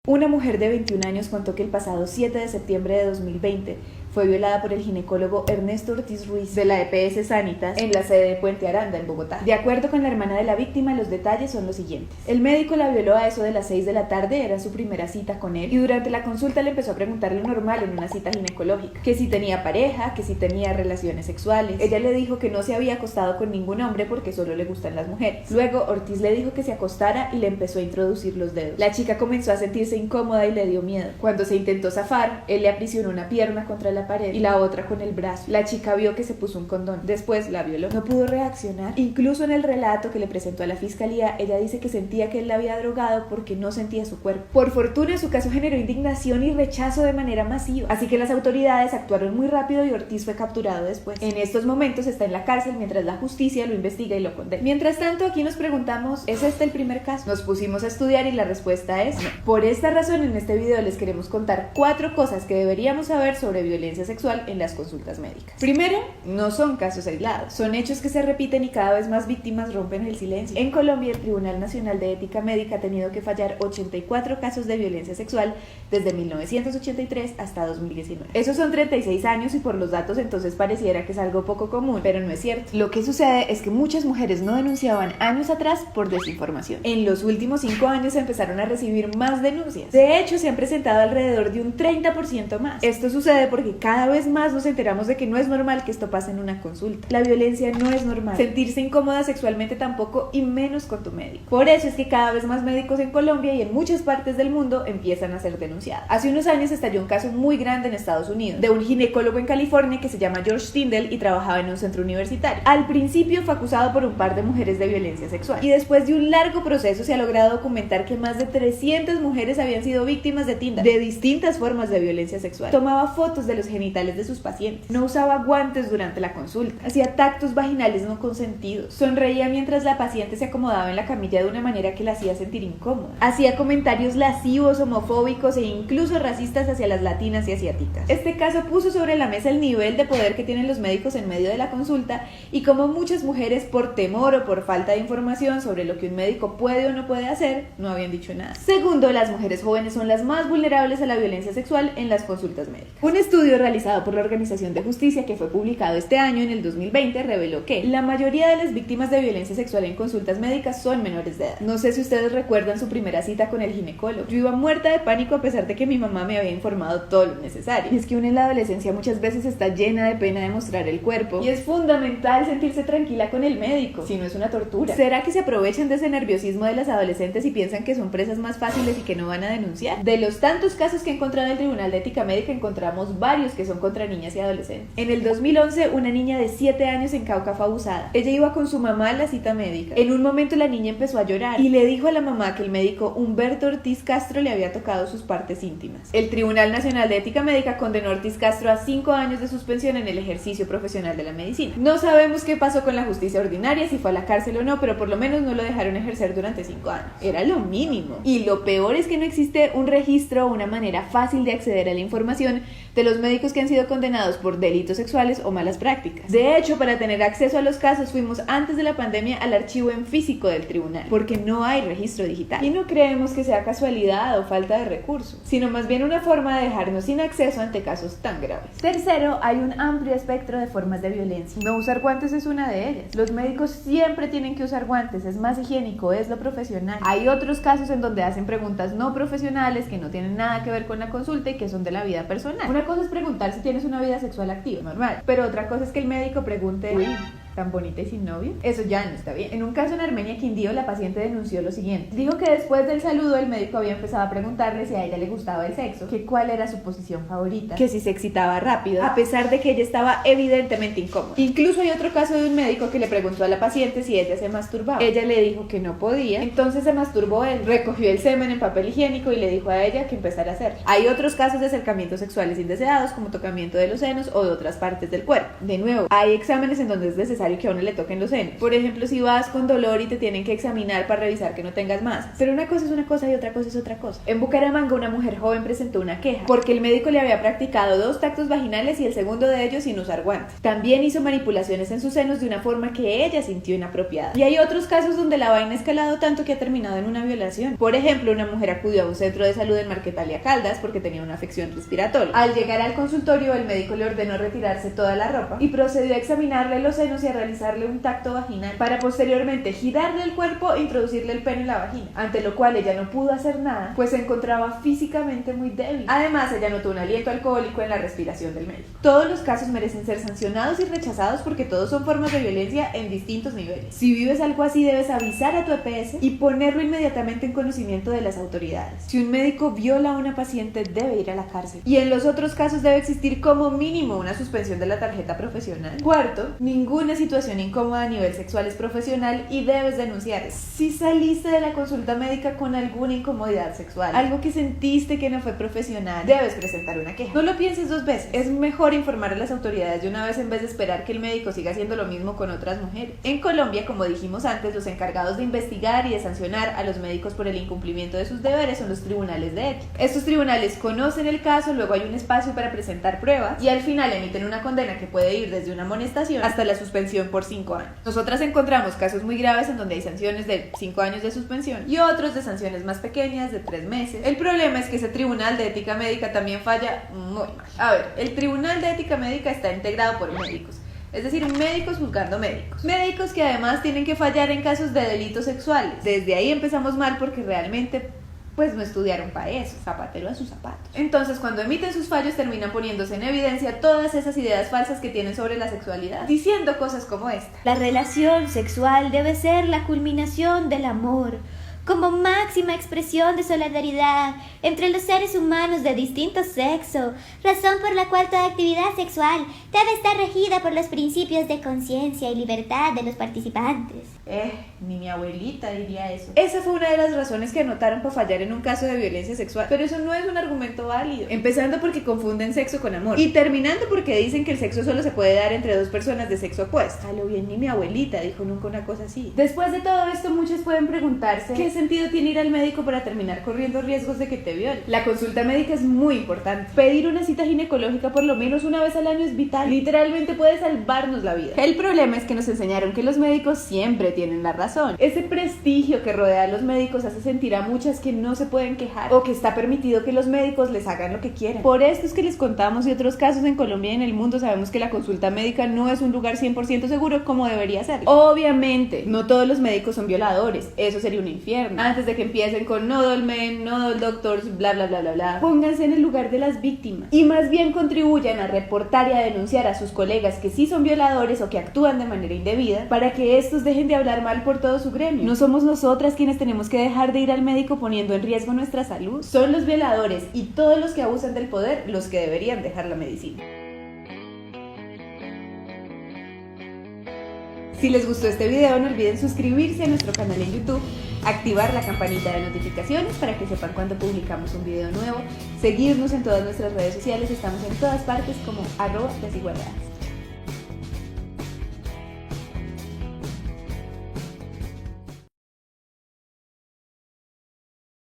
Una mujer de 21 años contó que el pasado 7 de septiembre de 2020 fue violada por el ginecólogo Ernesto Ortiz Ruiz de la EPS Sanitas en la sede de Puente Aranda, en Bogotá. De acuerdo con la hermana de la víctima, los detalles son los siguientes. El médico la violó a eso de las 6 de la tarde, era su primera cita con él, y durante la consulta le empezó a preguntar lo normal en una cita ginecológica, que si tenía pareja, que si tenía relaciones sexuales. Ella le dijo que no se había acostado con ningún hombre porque solo le gustan las mujeres. Luego Ortiz le dijo que se acostara y le empezó a introducir los dedos. La chica comenzó a sentirse incómoda y le dio miedo. Cuando se intentó zafar, él le aprisionó una pierna contra la pared y la otra con el brazo. La chica vio que se puso un condón. Después la violó. No pudo reaccionar. Incluso en el relato que le presentó a la fiscalía, ella dice que sentía que él la había drogado porque no sentía su cuerpo. Por fortuna, su caso generó indignación y rechazo de manera masiva, así que las autoridades actuaron muy rápido y Ortiz fue capturado después. En estos momentos está en la cárcel mientras la justicia lo investiga y lo condena. Mientras tanto, aquí nos preguntamos, ¿es este el primer caso? Nos pusimos a estudiar y la respuesta es no. Por esta razón, en este video les queremos contar 4 cosas que deberíamos saber sobre violencia sexual en las consultas médicas. Primero, no son casos aislados, son hechos que se repiten y cada vez más víctimas rompen el silencio. En Colombia, el Tribunal Nacional de Ética Médica ha tenido que fallar 84 casos de violencia sexual desde 1983 hasta 2019. Esos son 36 años y por los datos entonces pareciera que es algo poco común, pero no es cierto. Lo que sucede es que muchas mujeres no denunciaban años atrás por desinformación. En los últimos 5 años se empezaron a recibir más denuncias. De hecho, se han presentado alrededor de un 30% más. Esto sucede porque cada vez más nos enteramos de que no es normal que esto pase en una consulta. La violencia no es normal. Sentirse incómoda sexualmente tampoco, y menos con tu médico. Por eso es que cada vez más médicos en Colombia y en muchas partes del mundo empiezan a ser denunciados. Hace unos años estalló un caso muy grande en Estados Unidos de un ginecólogo en California que se llama George Tyndall y trabajaba en un centro universitario. Al principio fue acusado por un par de mujeres de violencia sexual y después de un largo proceso se ha logrado documentar que más de 300 mujeres habían sido víctimas de Tyndall de distintas formas de violencia sexual. Tomaba fotos de los genitales de sus pacientes, no usaba guantes durante la consulta, hacía tactos vaginales no consentidos, sonreía mientras la paciente se acomodaba en la camilla de una manera que la hacía sentir incómoda, hacía comentarios lascivos, homofóbicos e incluso racistas hacia las latinas y asiáticas. Este caso puso sobre la mesa el nivel de poder que tienen los médicos en medio de la consulta y cómo muchas mujeres, por temor o por falta de información sobre lo que un médico puede o no puede hacer, no habían dicho nada. Segundo, las mujeres jóvenes son las más vulnerables a la violencia sexual en las consultas médicas. Un estudio realizado por la Organización de Justicia que fue publicado este año, en el 2020, reveló que la mayoría de las víctimas de violencia sexual en consultas médicas son menores de edad. No sé si ustedes recuerdan su primera cita con el ginecólogo. Yo iba muerta de pánico a pesar de que mi mamá me había informado todo lo necesario. Y es que uno en la adolescencia muchas veces está llena de pena de mostrar el cuerpo y es fundamental sentirse tranquila con el médico, si no es una tortura. ¿Será que se aprovechan de ese nerviosismo de las adolescentes y piensan que son presas más fáciles y que no van a denunciar? De los tantos casos que he encontrado en el Tribunal de Ética Médica, encontramos varios que son contra niñas y adolescentes. En el 2011, una niña de 7 años en Cauca fue abusada. Ella iba con su mamá a la cita médica. En un momento la niña empezó a llorar y le dijo a la mamá que el médico Humberto Ortiz Castro le había tocado sus partes íntimas. El Tribunal Nacional de Ética Médica condenó a Ortiz Castro a 5 años de suspensión en el ejercicio profesional de la medicina. No sabemos qué pasó con la justicia ordinaria, si fue a la cárcel o no, pero por lo menos no lo dejaron ejercer durante 5 años. Era lo mínimo. Y lo peor es que no existe un registro o una manera fácil de acceder a la información de los médicos que han sido condenados por delitos sexuales o malas prácticas. De hecho, para tener acceso a los casos fuimos antes de la pandemia al archivo en físico del tribunal, porque no hay registro digital. Y no creemos que sea casualidad o falta de recursos, sino más bien una forma de dejarnos sin acceso ante casos tan graves. Tercero, hay un amplio espectro de formas de violencia. No usar guantes es una de ellas. Los médicos siempre tienen que usar guantes, es más higiénico, es lo profesional. Hay otros casos en donde hacen preguntas no profesionales que no tienen nada que ver con la consulta y que son de la vida personal. Una cosa es preguntar si tienes una vida sexual activa, normal, pero otra cosa es que el médico pregunte, uy, tan bonita y sin novio, eso ya no está bien. En un caso en Armenia, Quindío, la paciente denunció lo siguiente. Dijo que después del saludo el médico había empezado a preguntarle si a ella le gustaba el sexo, que cuál era su posición favorita, que si se excitaba rápido, a pesar de que ella estaba evidentemente incómoda. Incluso hay otro caso de un médico que le preguntó a la paciente si ella se masturbaba. Ella le dijo que no podía, entonces se masturbó él, recogió el semen en papel higiénico y le dijo a ella que empezara a hacerlo. Hay otros casos de acercamientos sexuales indeseados, como tocamiento de los senos o de otras partes del cuerpo. De nuevo, hay exámenes en donde es necesario necesario que a uno le toquen los senos. Por ejemplo, si vas con dolor y te tienen que examinar para revisar que no tengas más. Pero una cosa es una cosa y otra cosa es otra cosa. En Bucaramanga, una mujer joven presentó una queja porque el médico le había practicado 2 tactos vaginales y el segundo de ellos sin usar guantes. También hizo manipulaciones en sus senos de una forma que ella sintió inapropiada. Y hay otros casos donde la vaina ha escalado tanto que ha terminado en una violación. Por ejemplo, una mujer acudió a un centro de salud en Marquetalia Caldas porque tenía una afección respiratoria. Al llegar al consultorio, el médico le ordenó retirarse toda la ropa y procedió a examinarle los senos y a realizarle un tacto vaginal para posteriormente girarle el cuerpo e introducirle el pene en la vagina, ante lo cual ella no pudo hacer nada, pues se encontraba físicamente muy débil. Además, ella notó un aliento alcohólico en la respiración del médico. Todos los casos merecen ser sancionados y rechazados porque todos son formas de violencia en distintos niveles. Si vives algo así, debes avisar a tu EPS y ponerlo inmediatamente en conocimiento de las autoridades. Si un médico viola a una paciente, debe ir a la cárcel. Y en los otros casos debe existir como mínimo una suspensión de la tarjeta profesional. Cuarto, ninguna situación incómoda a nivel sexual es profesional y debes denunciar. Si saliste de la consulta médica con alguna incomodidad sexual, algo que sentiste que no fue profesional, debes presentar una queja. No lo pienses 2 veces. Es mejor informar a las autoridades de una vez en vez de esperar que el médico siga haciendo lo mismo con otras mujeres. En Colombia, como dijimos antes, los encargados de investigar y de sancionar a los médicos por el incumplimiento de sus deberes son los tribunales de ética. Estos tribunales conocen el caso, luego hay un espacio para presentar pruebas y al final emiten una condena que puede ir desde una amonestación hasta la suspensión por 5 años. Nosotras encontramos casos muy graves en donde hay sanciones de 5 años de suspensión y otros de sanciones más pequeñas de 3 meses. El problema es que ese tribunal de ética médica también falla muy mal. A ver, el tribunal de ética médica está integrado por médicos. Es decir, médicos juzgando médicos. Médicos que además tienen que fallar en casos de delitos sexuales. Desde ahí empezamos mal porque realmente pues no estudiaron para eso, zapatero a sus zapatos. Entonces, cuando emiten sus fallos, terminan poniéndose en evidencia todas esas ideas falsas que tienen sobre la sexualidad, diciendo cosas como esta. La relación sexual debe ser la culminación del amor, como máxima expresión de solidaridad entre los seres humanos de distinto sexo, razón por la cual toda actividad sexual debe estar regida por los principios de conciencia y libertad de los participantes. Ni mi abuelita diría eso. Esa fue una de las razones que anotaron para fallar en un caso de violencia sexual, pero eso no es un argumento válido. Empezando porque confunden sexo con amor y terminando porque dicen que el sexo solo se puede dar entre 2 personas de sexo opuesto. A lo bien, ni mi abuelita dijo nunca una cosa así. Después de todo esto, muchos pueden preguntarse ¿qué sentido tiene ir al médico para terminar corriendo riesgos de que te violen? La consulta médica es muy importante. Pedir una cita ginecológica por lo menos una vez al año es vital. Literalmente puede salvarnos la vida. El problema es que nos enseñaron que los médicos siempre tienen la razón. Ese prestigio que rodea a los médicos hace sentir a muchas que no se pueden quejar o que está permitido que los médicos les hagan lo que quieran. Por esto es que les contamos y otros casos en Colombia y en el mundo sabemos que la consulta médica no es un lugar 100% seguro como debería ser. Obviamente, no todos los médicos son violadores. Eso sería un infierno. Antes de que empiecen con no dolmen, no dol doctors, bla bla bla bla bla, pónganse en el lugar de las víctimas y más bien contribuyan a reportar y a denunciar a sus colegas que sí son violadores o que actúan de manera indebida para que estos dejen de hablar mal por todo su gremio. No somos nosotras quienes tenemos que dejar de ir al médico poniendo en riesgo nuestra salud. Son los violadores y todos los que abusan del poder los que deberían dejar la medicina. Si les gustó este video, no olviden suscribirse a nuestro canal en YouTube, activar la campanita de notificaciones para que sepan cuando publicamos un video nuevo, seguirnos en todas nuestras redes sociales, estamos en todas partes como @desigualdades.